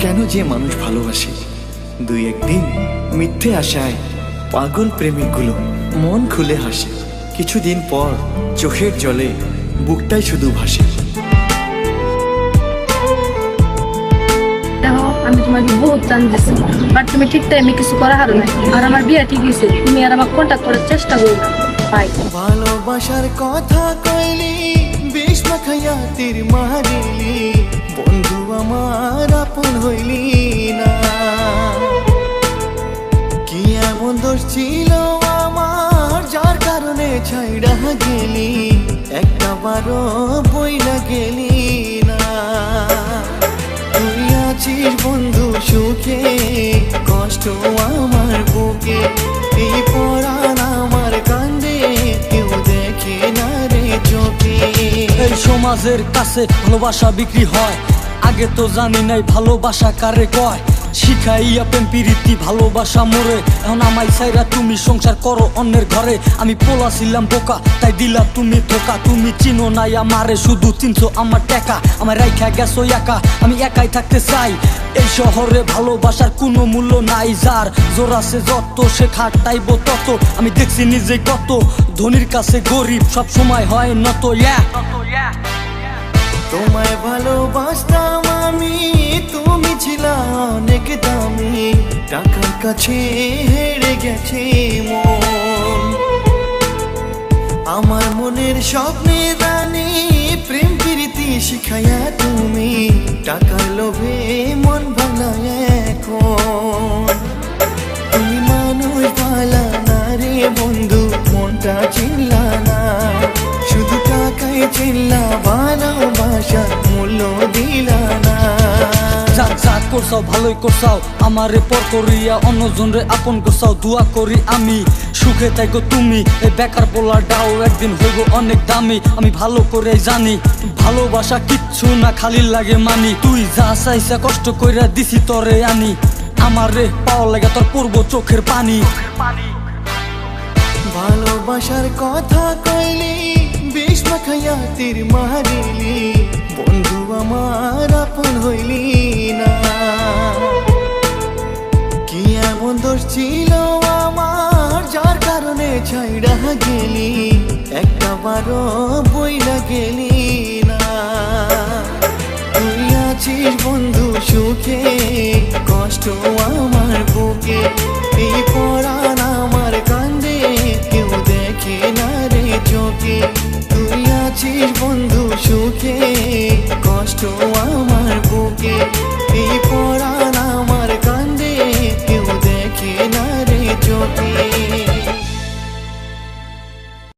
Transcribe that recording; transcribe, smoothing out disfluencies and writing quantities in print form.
কেন যে মানুষ ভালোবাসে, দুই একদিন মিথ্যে আশায় পাগল প্রেমিকগুলো মন খুলে হাসে, কিছুদিন পর চোখের জলে বুকটাই শুধু ভাসে। দেখো, আমি তোমাকে বহুত চান দিচ্ছি, বাট তুমি ঠিক টাইমে কিছু করা হারো না। আর আমার বিয়ে ঠিক হয়েছে, তুমি আর আমাকে কন্ট্যাক্ট করার চেষ্টা করো না। বাই। ভালোবাসার কথা কইলি বিষ মাখাইয়া তীর মারিলি, বন্ধু আমার আপন হইলি না। কি এমন দোষ ছিল আমার যার কারণে ছাইড়া গেলি, একটা বারো বইলা গেলি না। তুই আছিস বন্ধু সুখে, কষ্ট আমার বুকে, এই পরাণ আমার কান্দে, কেউ দেখে না রে চোখে। এই সমাজের কাছে ভালোবাসা বিক্রি হয়, আগে তো জানি নাই ভালোবাসা কারে কয়। শিখাইয়া প্রেম প্রীতি ভালোবাসা মোরে, এখন আমায় চাইরা তুমি সংসার করো অন্যের ঘরে। আমি পোলা ছিলাম বোকা, তাই দিলা তুমি ধোকা। তুমি চিনো নাই আমারে, শুধু চিনছো আমার টাকা। আমার রাইখা গেছো একা, আমি একাই থাকতে চাই। এই শহরে ভালোবাসার কোনো মূল্য নাই, যার জোর আছে যত সে খাটাইব তত। আমি দেখছি নিজে কত ধনির কাছে গরিব সব সময় হয় নত। তোমায় ভালোবাসতাম আমি, তুমি ছিলা অনেক দামি, টাকার কাছে হেরে গেছে মন। আমার মনের স্বপ্নে রানী, প্রেম প্রীতি শিখাইয়া তুমি, টাকার লোভে মন ভাঙায় এখন। তুমি মানুষ ভালা না রে বন্ধু, মনটা চিনলা না, শুধু টাকায় চিনলা, ভালোবাসার মূল্য দিলা না। যা যা করছাও ভালোই করছাও, আমারে পর করিয়া অন্যজনরে আপন করছাও। দোয়া করি আমি সুখে থাকো তুমি, এই বেকার পোলা ডাও একদিন হইব অনেক দামি। আমি ভালো করে জানি ভালোবাসা কিচ্ছু না, খালি লাগে মানি। তুই যা চাইছা কষ্ট কইরা দিছি তরে আনি, আমারে পাওয়া লাগে তোর পূর্ব চোখের পানি। ভালোবাসার কথা কইলি বিষ মাখাইয়া তীর মারিলি, বন্ধু আমার আপন হইলি না। কি এমন দোষ ছিল আমার যার কারণে ছাইড়া গেলি, একটা বারো বইলা গেলি না। তুই আছিস বন্ধু সুখে, কষ্ট আমার বুকে, এই পরাণ আমার কান্দে, কেউ দেখে না রে চোখে। তুই আছিস বন্ধু সুখে, কষ্ট আমার বুকে।